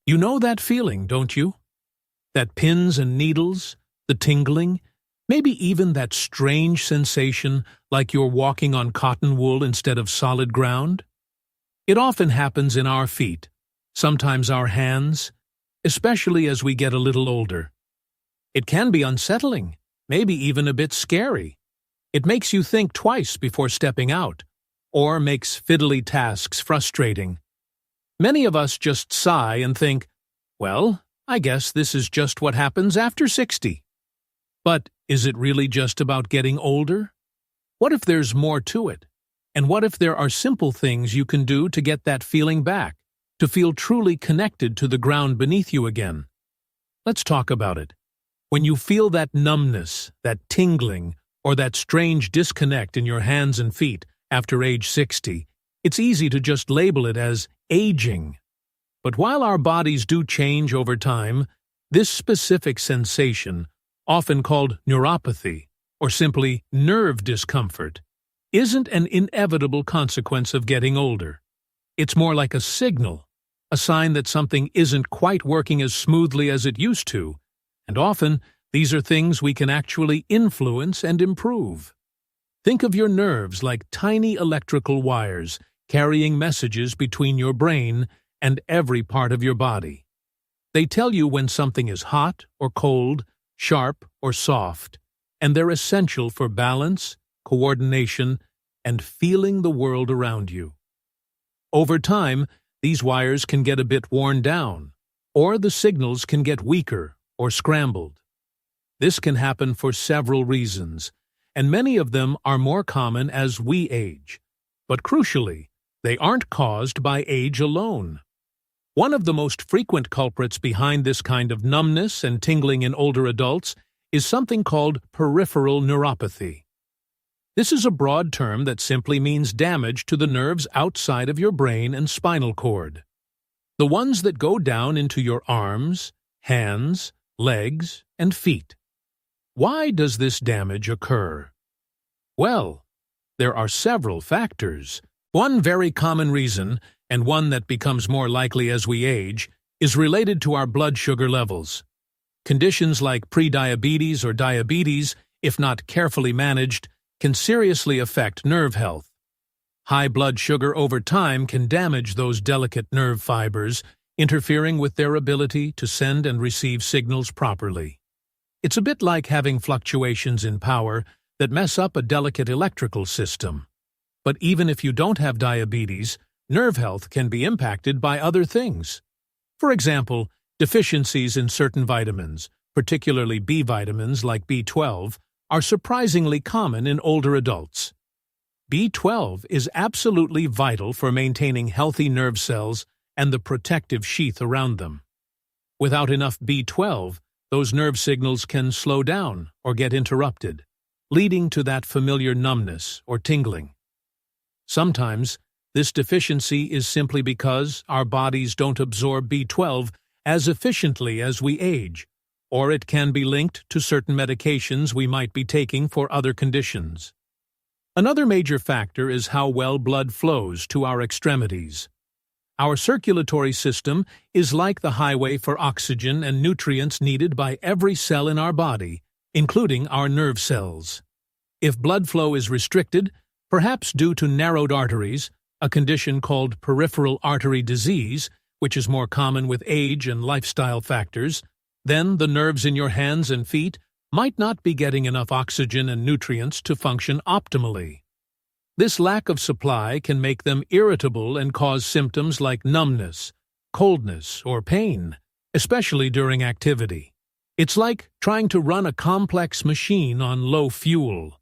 You know that feeling, don't you? That pins and needles, the tingling, maybe even that strange sensation like you're walking on cotton wool instead of solid ground? It often happens in our feet, sometimes our hands, especially as we get a little older. It can be unsettling, maybe even a bit scary. It makes you think twice before stepping out, or makes fiddly tasks frustrating. Many of us just sigh and think, well, I guess this is just what happens after 60. But is it really just about getting older? What if there's more to it? And what if there are simple things you can do to get that feeling back, to feel truly connected to the ground beneath you again? Let's talk about it. When you feel that numbness, that tingling, or that strange disconnect in your hands and feet after age 60, it's easy to just label it as aging. But while our bodies do change over time, this specific sensation, often called neuropathy, or simply nerve discomfort, isn't an inevitable consequence of getting older. It's more like a signal, a sign that something isn't quite working as smoothly as it used to, and often these are things we can actually influence and improve. Think of your nerves like tiny electrical wires carrying messages between your brain and every part of your body. They tell you when something is hot or cold, sharp or soft, and they're essential for balance, coordination, and feeling the world around you. Over time, these wires can get a bit worn down, or the signals can get weaker or scrambled. This can happen for several reasons, and many of them are more common as we age. But crucially, they aren't caused by age alone. One of the most frequent culprits behind this kind of numbness and tingling in older adults is something called peripheral neuropathy. This is a broad term that simply means damage to the nerves outside of your brain and spinal cord. The ones that go down into your arms, hands, legs, and feet. Why does this damage occur? Well, there are several factors. One very common reason, and one that becomes more likely as we age, is related to our blood sugar levels. Conditions like prediabetes or diabetes, if not carefully managed, can seriously affect nerve health. High blood sugar over time can damage those delicate nerve fibers, interfering with their ability to send and receive signals properly. It's a bit like having fluctuations in power that mess up a delicate electrical system. But even if you don't have diabetes, nerve health can be impacted by other things. For example, deficiencies in certain vitamins, particularly B vitamins like B12, are surprisingly common in older adults. B12 is absolutely vital for maintaining healthy nerve cells and the protective sheath around them. Without enough B12, those nerve signals can slow down or get interrupted, leading to that familiar numbness or tingling. Sometimes, this deficiency is simply because our bodies don't absorb B12 as efficiently as we age, or it can be linked to certain medications we might be taking for other conditions. Another major factor is how well blood flows to our extremities. Our circulatory system is like the highway for oxygen and nutrients needed by every cell in our body, including our nerve cells. If blood flow is restricted, perhaps due to narrowed arteries, a condition called peripheral artery disease, which is more common with age and lifestyle factors, then the nerves in your hands and feet might not be getting enough oxygen and nutrients to function optimally. This lack of supply can make them irritable and cause symptoms like numbness, coldness, or pain, especially during activity. It's like trying to run a complex machine on low fuel.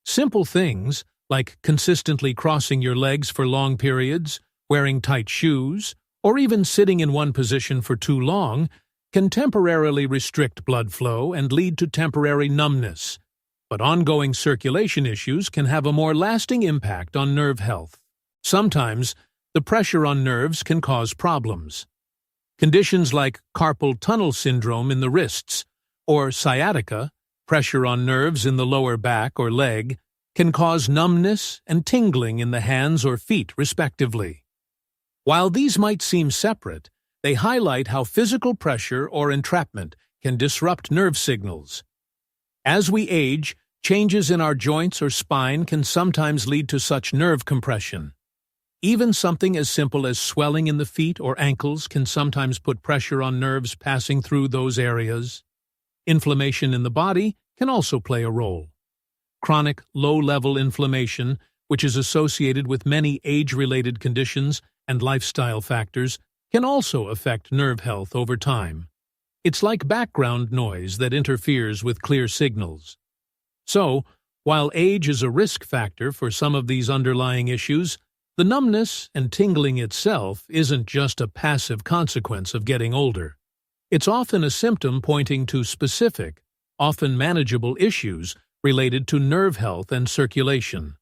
Simple things, like consistently crossing your legs for long periods, wearing tight shoes, or even sitting in one position for too long, can temporarily restrict blood flow and lead to temporary numbness. But ongoing circulation issues can have a more lasting impact on nerve health. Sometimes, the pressure on nerves can cause problems. Conditions like carpal tunnel syndrome in the wrists, or sciatica, pressure on nerves in the lower back or leg, can cause numbness and tingling in the hands or feet, respectively. While these might seem separate, They highlight how physical pressure or entrapment can disrupt nerve signals. As we age, changes in our joints or spine can sometimes lead to such nerve compression. Even something as simple as swelling in the feet or ankles can sometimes put pressure on nerves passing through those areas. Inflammation in the body can also play a role. Chronic low-level inflammation, which is associated with many age-related conditions and lifestyle factors, can also affect nerve health over time. It's like background noise that interferes with clear signals. So, while age is a risk factor for some of these underlying issues, the numbness and tingling itself isn't just a passive consequence of getting older. It's often a symptom pointing to specific, often manageable issues related to nerve health and circulation.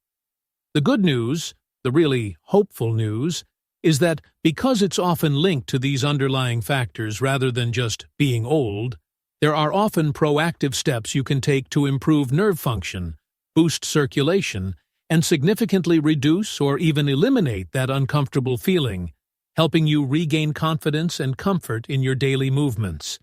The good news, the really hopeful news, is that because it's often linked to these underlying factors rather than just being old, there are often proactive steps you can take to improve nerve function, boost circulation, and significantly reduce or even eliminate that uncomfortable feeling, helping you regain confidence and comfort in your daily movements.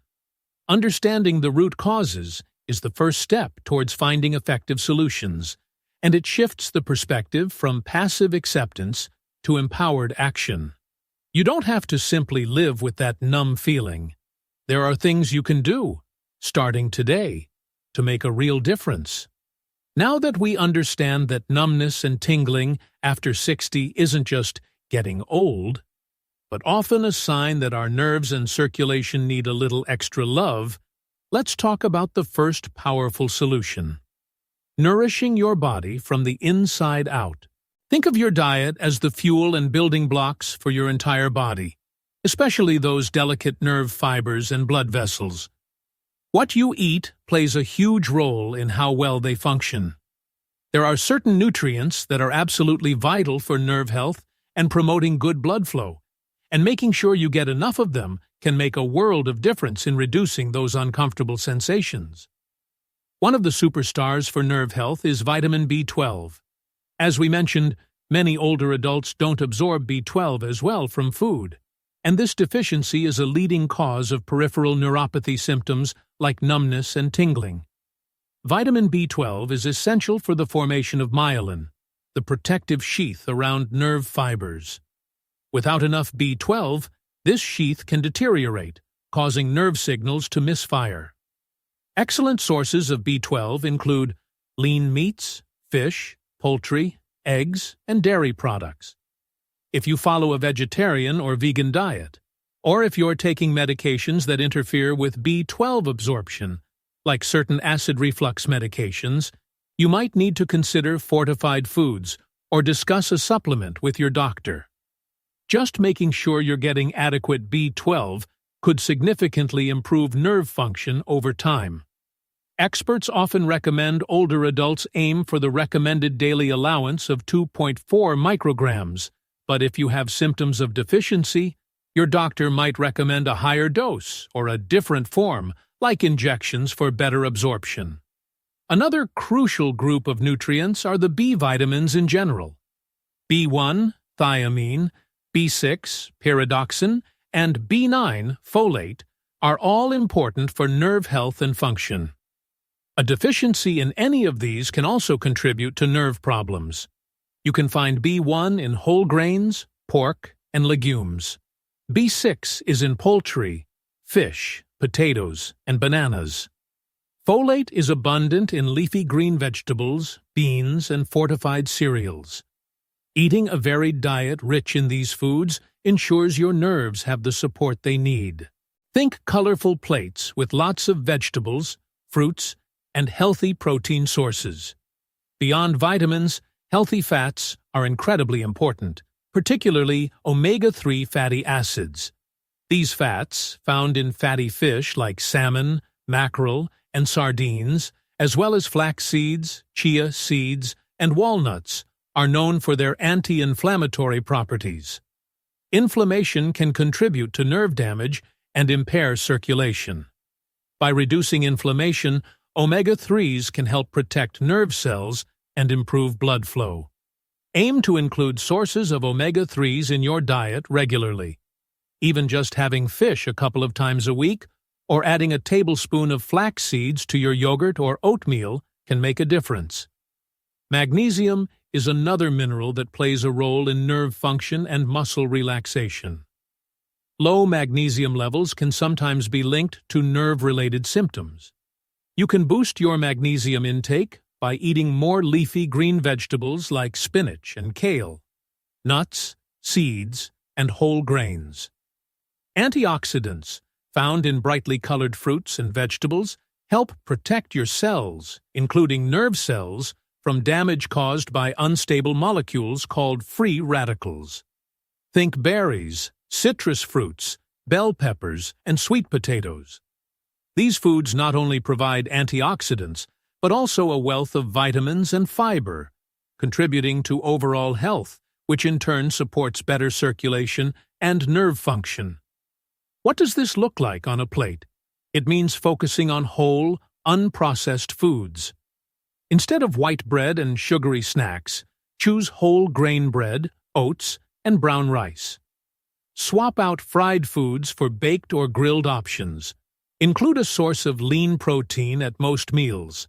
Understanding the root causes is the first step towards finding effective solutions, and it shifts the perspective from passive acceptance to empowered action. You don't have to simply live with that numb feeling. There are things you can do, starting today, to make a real difference. Now that we understand that numbness and tingling after 60 isn't just getting old, but often a sign that our nerves and circulation need a little extra love, let's talk about the first powerful solution: nourishing your body from the inside out. Think of your diet as the fuel and building blocks for your entire body, especially those delicate nerve fibers and blood vessels. What you eat plays a huge role in how well they function. There are certain nutrients that are absolutely vital for nerve health and promoting good blood flow, and making sure you get enough of them can make a world of difference in reducing those uncomfortable sensations. One of the superstars for nerve health is vitamin B12. As we mentioned, many older adults don't absorb B12 as well from food, and this deficiency is a leading cause of peripheral neuropathy symptoms like numbness and tingling. Vitamin B12 is essential for the formation of myelin, the protective sheath around nerve fibers. Without enough B12, this sheath can deteriorate, causing nerve signals to misfire. Excellent sources of B12 include lean meats, fish, poultry, eggs, and dairy products. If you follow a vegetarian or vegan diet, or if you're taking medications that interfere with B12 absorption, like certain acid reflux medications, you might need to consider fortified foods or discuss a supplement with your doctor. Just making sure you're getting adequate B12 could significantly improve nerve function over time. Experts often recommend older adults aim for the recommended daily allowance of 2.4 micrograms, but if you have symptoms of deficiency, your doctor might recommend a higher dose or a different form, like injections for better absorption. Another crucial group of nutrients are the B vitamins in general. B1, thiamine, B6, pyridoxine, and B9, folate, are all important for nerve health and function. A deficiency in any of these can also contribute to nerve problems. You can find B1 in whole grains, pork, and legumes. B6 is in poultry, fish, potatoes, and bananas. Folate is abundant in leafy green vegetables, beans, and fortified cereals. Eating a varied diet rich in these foods ensures your nerves have the support they need. Think colorful plates with lots of vegetables, fruits, and healthy protein sources. Beyond vitamins, healthy fats are incredibly important, particularly omega-3 fatty acids. These fats, found in fatty fish like salmon, mackerel, and sardines, as well as flax seeds, chia seeds, and walnuts, are known for their anti-inflammatory properties. Inflammation can contribute to nerve damage and impair circulation. By reducing inflammation, omega-3s can help protect nerve cells and improve blood flow. Aim to include sources of omega-3s in your diet regularly. Even just having fish a couple of times a week or adding a tablespoon of flax seeds to your yogurt or oatmeal can make a difference. Magnesium is another mineral that plays a role in nerve function and muscle relaxation. Low magnesium levels can sometimes be linked to nerve-related symptoms. You can boost your magnesium intake by eating more leafy green vegetables like spinach and kale, nuts, seeds, and whole grains. Antioxidants, found in brightly colored fruits and vegetables, help protect your cells, including nerve cells, from damage caused by unstable molecules called free radicals. Think berries, citrus fruits, bell peppers, and sweet potatoes. These foods not only provide antioxidants, but also a wealth of vitamins and fiber, contributing to overall health, which in turn supports better circulation and nerve function. What does this look like on a plate? It means focusing on whole, unprocessed foods. Instead of white bread and sugary snacks, choose whole grain bread, oats, and brown rice. Swap out fried foods for baked or grilled options. Include a source of lean protein at most meals.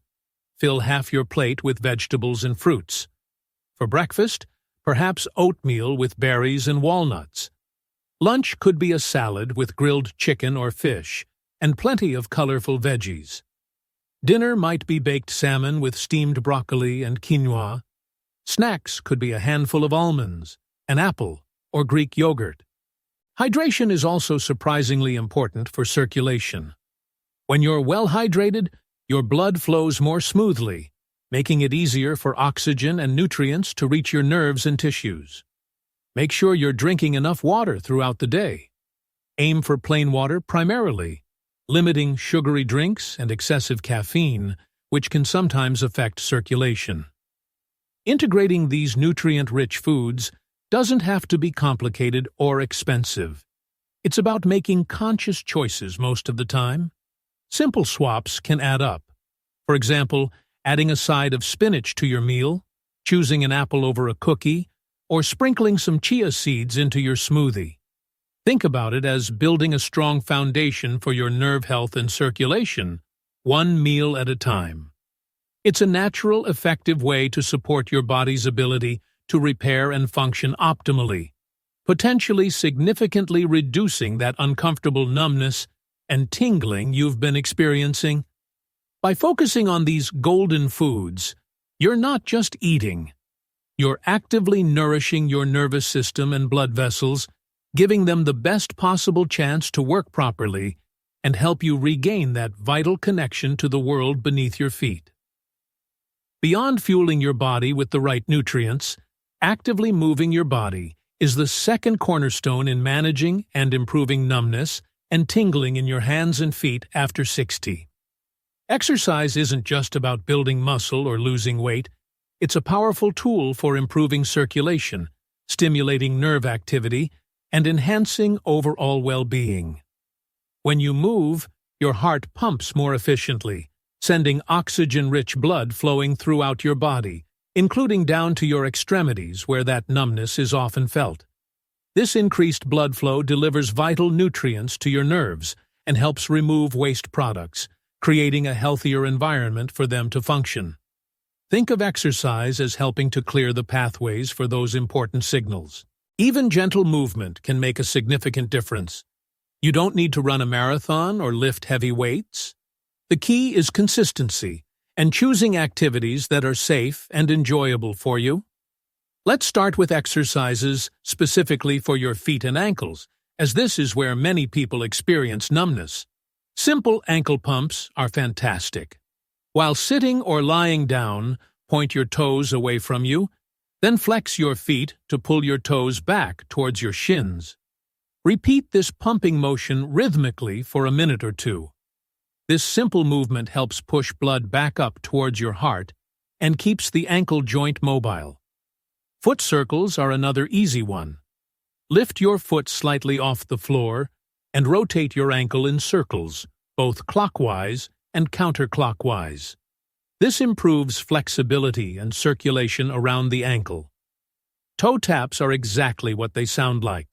Fill half your plate with vegetables and fruits. For breakfast, perhaps oatmeal with berries and walnuts. Lunch could be a salad with grilled chicken or fish, and plenty of colorful veggies. Dinner might be baked salmon with steamed broccoli and quinoa. Snacks could be a handful of almonds, an apple, or Greek yogurt. Hydration is also surprisingly important for circulation. When you're well hydrated, your blood flows more smoothly, making it easier for oxygen and nutrients to reach your nerves and tissues. Make sure you're drinking enough water throughout the day. Aim for plain water primarily, limiting sugary drinks and excessive caffeine, which can sometimes affect circulation. Integrating these nutrient-rich foods doesn't have to be complicated or expensive. It's about making conscious choices most of the time. Simple swaps can add up. For example, adding a side of spinach to your meal, choosing an apple over a cookie, or sprinkling some chia seeds into your smoothie. Think about it as building a strong foundation for your nerve health and circulation, one meal at a time. It's a natural, effective way to support your body's ability to repair and function optimally, potentially significantly reducing that uncomfortable numbness and tingling you've been experiencing. By focusing on these golden foods, you're not just eating. You're actively nourishing your nervous system and blood vessels, giving them the best possible chance to work properly and help you regain that vital connection to the world beneath your feet. Beyond fueling your body with the right nutrients, actively moving your body is the second cornerstone in managing and improving numbness and tingling in your hands and feet after 60. Exercise isn't just about building muscle or losing weight. It's a powerful tool for improving circulation, stimulating nerve activity, and enhancing overall well-being. When you move, your heart pumps more efficiently, sending oxygen-rich blood flowing throughout your body, including down to your extremities where that numbness is often felt. This increased blood flow delivers vital nutrients to your nerves and helps remove waste products, creating a healthier environment for them to function. Think of exercise as helping to clear the pathways for those important signals. Even gentle movement can make a significant difference. You don't need to run a marathon or lift heavy weights. The key is consistency and choosing activities that are safe and enjoyable for you. Let's start with exercises specifically for your feet and ankles, as this is where many people experience numbness. Simple ankle pumps are fantastic. While sitting or lying down, point your toes away from you, then flex your feet to pull your toes back towards your shins. Repeat this pumping motion rhythmically for a minute or two. This simple movement helps push blood back up towards your heart and keeps the ankle joint mobile. Foot circles are another easy one. Lift your foot slightly off the floor and rotate your ankle in circles, both clockwise and counterclockwise. This improves flexibility and circulation around the ankle. Toe taps are exactly what they sound like.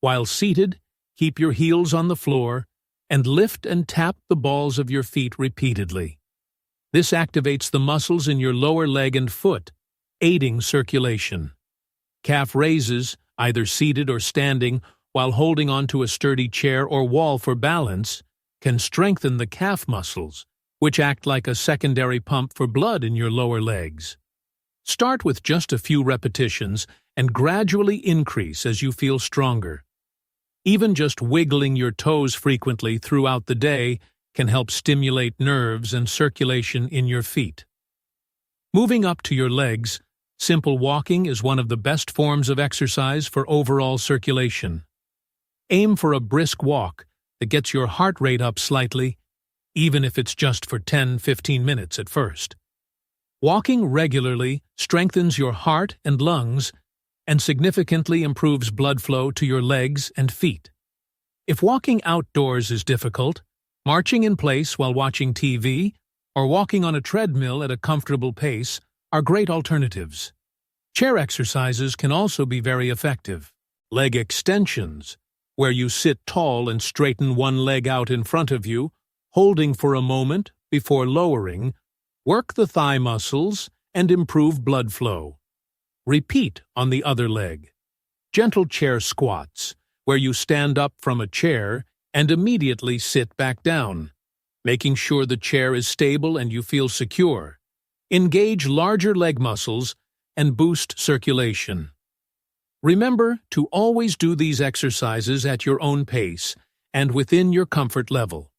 While seated, keep your heels on the floor, and lift and tap the balls of your feet repeatedly. This activates the muscles in your lower leg and foot, aiding circulation. Calf raises, either seated or standing, while holding onto a sturdy chair or wall for balance, can strengthen the calf muscles, which act like a secondary pump for blood in your lower legs. Start with just a few repetitions and gradually increase as you feel stronger. Even just wiggling your toes frequently throughout the day can help stimulate nerves and circulation in your feet. Moving up to your legs, simple walking is one of the best forms of exercise for overall circulation. Aim for a brisk walk that gets your heart rate up slightly, even if it's just for 10-15 minutes at first. Walking regularly strengthens your heart and lungs and significantly improves blood flow to your legs and feet. If walking outdoors is difficult, marching in place while watching TV or walking on a treadmill at a comfortable pace are great alternatives. Chair exercises can also be very effective. Leg extensions, where you sit tall and straighten one leg out in front of you, holding for a moment before lowering, work the thigh muscles and improve blood flow. Repeat on the other leg. Gentle chair squats, where you stand up from a chair and immediately sit back down, making sure the chair is stable and you feel secure. Engage larger leg muscles and boost circulation. Remember to always do these exercises at your own pace and within your comfort level.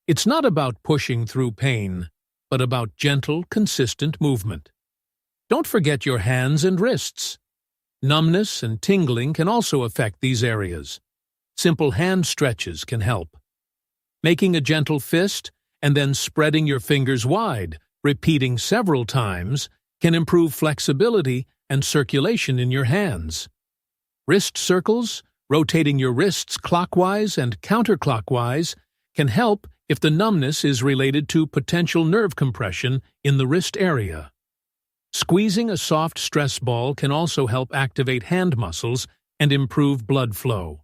It's not about pushing through pain, but about gentle, consistent movement. Don't forget your hands and wrists. Numbness and tingling can also affect these areas. Simple hand stretches can help. Making a gentle fist and then spreading your fingers wide, repeating several times, can improve flexibility and circulation in your hands. Wrist circles, rotating your wrists clockwise and counterclockwise, can help if the numbness is related to potential nerve compression in the wrist area. Squeezing a soft stress ball can also help activate hand muscles and improve blood flow.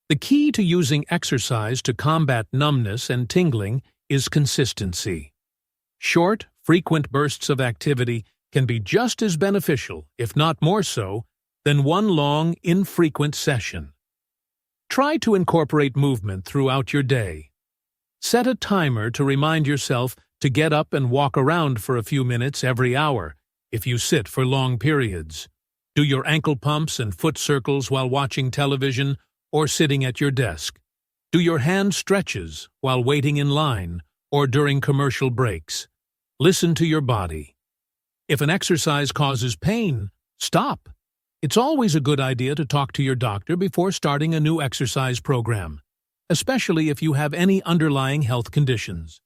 The key to using exercise to combat numbness and tingling is consistency. Short, frequent bursts of activity can be just as beneficial, if not more so, than one long, infrequent session. Try to incorporate movement throughout your day. Set a timer to remind yourself to get up and walk around for a few minutes every hour if you sit for long periods. Do your ankle pumps and foot circles while watching television or sitting at your desk. Do your hand stretches while waiting in line or during commercial breaks. Listen to your body. If an exercise causes pain, stop. It's always a good idea to talk to your doctor before starting a new exercise program, especially if you have any underlying health conditions.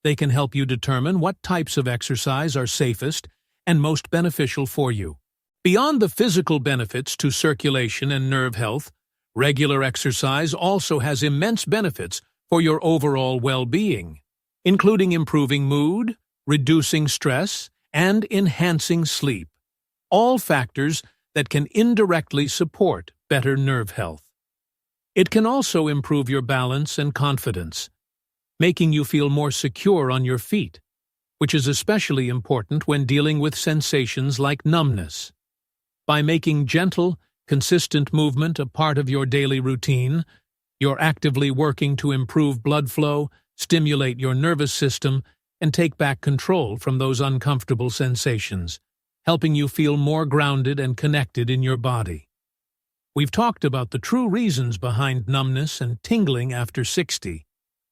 They can help you determine what types of exercise are safest and most beneficial for you. Beyond the physical benefits to circulation and nerve health, regular exercise also has immense benefits for your overall well-being, including improving mood, reducing stress, and enhancing sleep, all factors that can indirectly support better nerve health. It can also improve your balance and confidence, making you feel more secure on your feet, which is especially important when dealing with sensations like numbness. By making gentle, consistent movement a part of your daily routine, you're actively working to improve blood flow, stimulate your nervous system, and take back control from those uncomfortable sensations, helping you feel more grounded and connected in your body. We've talked about the true reasons behind numbness and tingling after 60,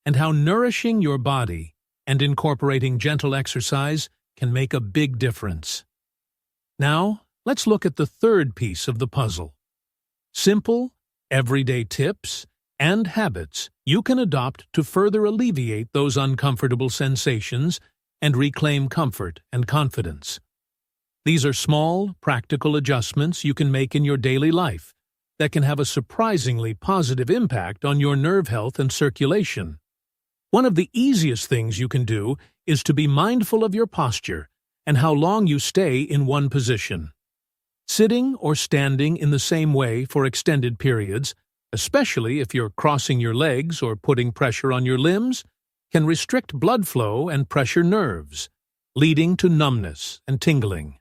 and how nourishing your body and incorporating gentle exercise can make a big difference. Now, let's look at the third piece of the puzzle. Simple, everyday tips and habits you can adopt to further alleviate those uncomfortable sensations and reclaim comfort and confidence. These are small, practical adjustments you can make in your daily life that can have a surprisingly positive impact on your nerve health and circulation. One of the easiest things you can do is to be mindful of your posture and how long you stay in one position. Sitting or standing in the same way for extended periods especially if you're crossing your legs or putting pressure on your limbs, can restrict blood flow and pressure nerves, leading to numbness and tingling.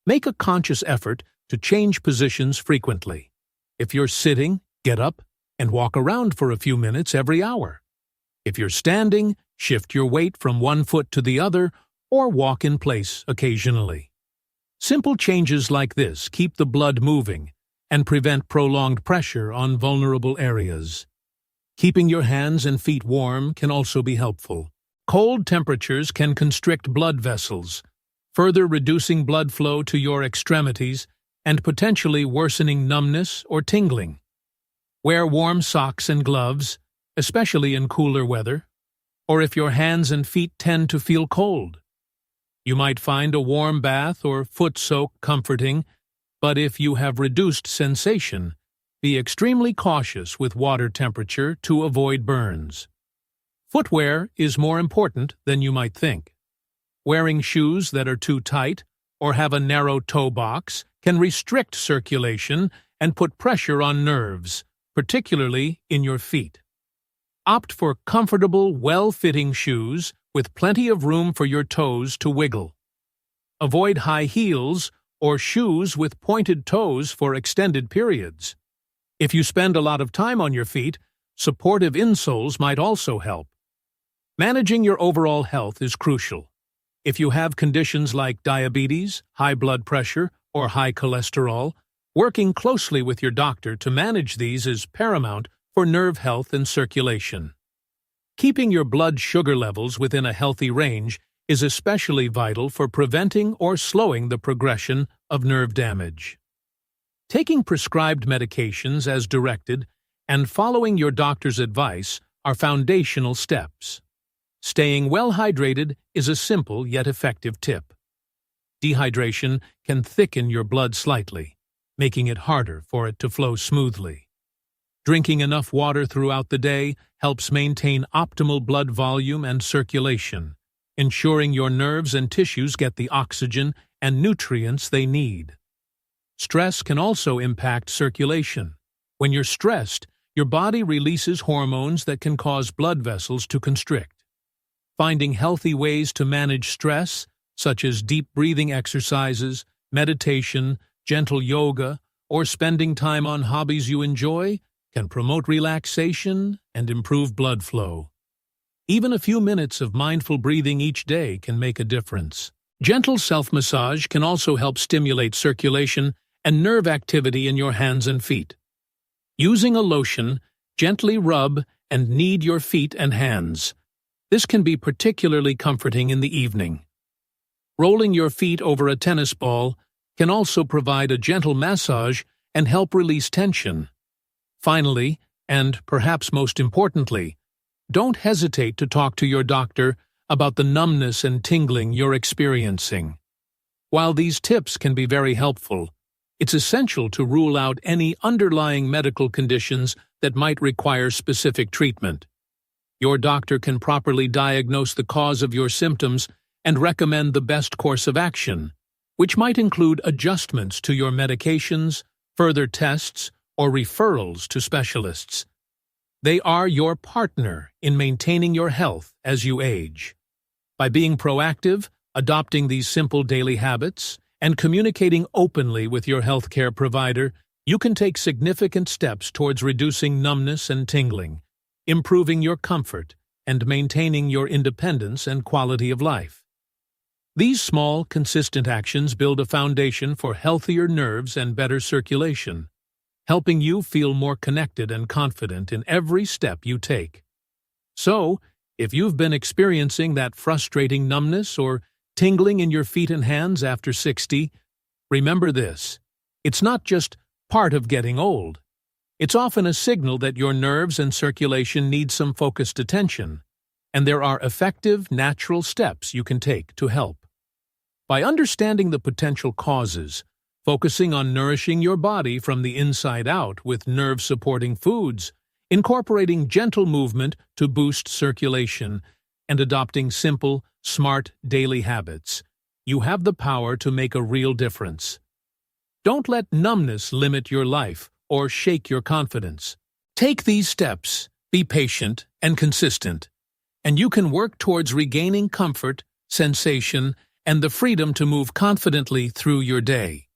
Make a conscious effort to change positions frequently. If you're sitting, get up and walk around for a few minutes every hour. If you're standing, shift your weight from one foot to the other or walk in place occasionally. Simple changes like this keep the blood moving and prevent prolonged pressure on vulnerable areas. Keeping your hands and feet warm can also be helpful. Cold temperatures can constrict blood vessels, further reducing blood flow to your extremities and potentially worsening numbness or tingling. Wear warm socks and gloves, especially in cooler weather, or if your hands and feet tend to feel cold. You might find a warm bath or foot soak comforting, but if you have reduced sensation, be extremely cautious with water temperature to avoid burns. Footwear is more important than you might think. Wearing shoes that are too tight or have a narrow toe box can restrict circulation and put pressure on nerves, particularly in your feet. Opt for comfortable, well-fitting shoes with plenty of room for your toes to wiggle. Avoid high heels or shoes with pointed toes for extended periods. If you spend a lot of time on your feet, supportive insoles might also help. Managing your overall health is crucial. If you have conditions like diabetes, high blood pressure, or high cholesterol, working closely with your doctor to manage these is paramount for nerve health and circulation. Keeping your blood sugar levels within a healthy range is especially vital for preventing or slowing the progression of nerve damage. Taking prescribed medications as directed and following your doctor's advice are foundational steps. Staying well hydrated is a simple yet effective tip. Dehydration can thicken your blood slightly, making it harder for it to flow smoothly. Drinking enough water throughout the day helps maintain optimal blood volume and circulation, ensuring your nerves and tissues get the oxygen and nutrients they need. Stress can also impact circulation. When you're stressed, your body releases hormones that can cause blood vessels to constrict. Finding healthy ways to manage stress, such as deep breathing exercises, meditation, gentle yoga, or spending time on hobbies you enjoy, can promote relaxation and improve blood flow. Even a few minutes of mindful breathing each day can make a difference. Gentle self-massage can also help stimulate circulation and nerve activity in your hands and feet. Using a lotion, gently rub and knead your feet and hands. This can be particularly comforting in the evening. Rolling your feet over a tennis ball can also provide a gentle massage and help release tension. Finally, and perhaps most importantly, don't hesitate to talk to your doctor about the numbness and tingling you're experiencing. While these tips can be very helpful, it's essential to rule out any underlying medical conditions that might require specific treatment. Your doctor can properly diagnose the cause of your symptoms and recommend the best course of action, which might include adjustments to your medications, further tests, or referrals to specialists. They are your partner in maintaining your health as you age. By being proactive, adopting these simple daily habits, and communicating openly with your healthcare provider, you can take significant steps towards reducing numbness and tingling, improving your comfort, and maintaining your independence and quality of life. These small, consistent actions build a foundation for healthier nerves and better circulation, helping you feel more connected and confident in every step you take. So, if you've been experiencing that frustrating numbness or tingling in your feet and hands after 60, remember this: it's not just part of getting old. It's often a signal that your nerves and circulation need some focused attention, and there are effective, natural steps you can take to help. By understanding the potential causes, focusing on nourishing your body from the inside out with nerve-supporting foods, incorporating gentle movement to boost circulation, and adopting simple, smart daily habits, you have the power to make a real difference. Don't let numbness limit your life or shake your confidence. Take these steps, be patient and consistent, and you can work towards regaining comfort, sensation, and the freedom to move confidently through your day.